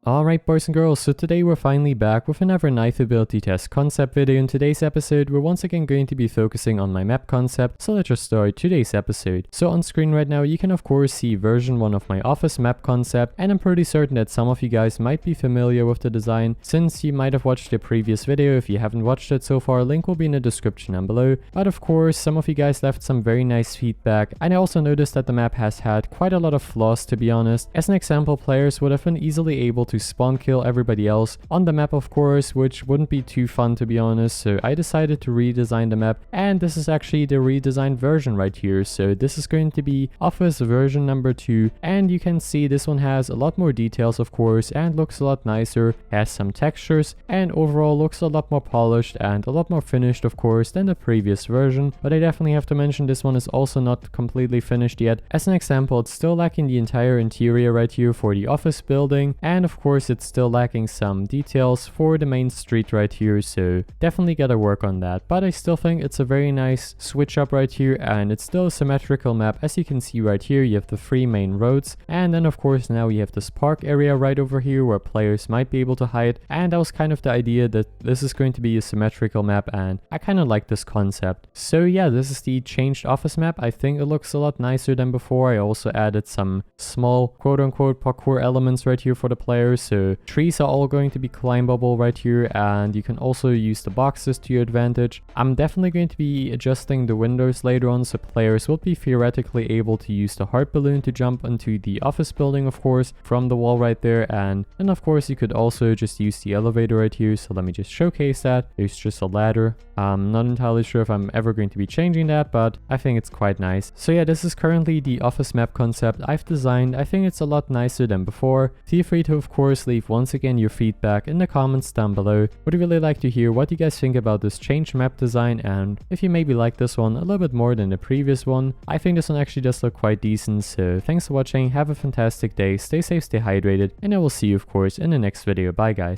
Alright boys and girls, so today we're finally back with another knife ability test concept video. In today's episode, we're once again going to be focusing on my map concept, so let's just start today's episode. So on screen right now, you can of course see version 1 of my office map concept, and I'm pretty certain that some of you guys might be familiar with the design, since you might have watched the previous video. If you haven't watched it so far, link will be in the description down below. But of course, some of you guys left some very nice feedback, and I also noticed that the map has had quite a lot of flaws, to be honest. As an example, players would have been easily able to spawn kill everybody else on the map, of course, which wouldn't be too fun, to be honest. So I decided to redesign the map, and this is actually the redesigned version right here. So this is going to be Office version number 2, and you can see this one has a lot more details, of course, and looks a lot nicer, has some textures, and overall looks a lot more polished and a lot more finished, of course, than the previous version. But I definitely have to mention this one is also not completely finished yet. As an example, it's still lacking the entire interior right here for the office building, and of course it's still lacking some details for the main street right here, so definitely gotta work on that. But I still think it's a very nice switch up right here, and it's still a symmetrical map. As you can see right here, you have the 3 main roads, and then of course now you have this park area right over here where players might be able to hide, and that was kind of the idea, that this is going to be a symmetrical map, and I kind of like this concept. So yeah, this is the changed office map. I think it looks a lot nicer than before. I also added some small quote-unquote parkour elements right here for the players, so trees are all going to be climbable right here, and you can also use the boxes to your advantage. I'm definitely going to be adjusting the windows later on, so players will be theoretically able to use the heart balloon to jump into the office building, of course, from the wall right there. And then of course you could also just use the elevator right here, so let me just showcase that. There's just a ladder. I'm not entirely sure if I'm ever going to be changing that, but I think it's quite nice. So yeah, this is currently the office map concept I've designed. I think it's a lot nicer than before. Feel free to of course leave once again your feedback in the comments down below. Would really like to hear what you guys think about this changed map design, and if you maybe like this one a little bit more than the previous one. I think this one actually does look quite decent. So thanks for watching, have a fantastic day, stay safe, stay hydrated, and I will see you of course in the next video. Bye guys.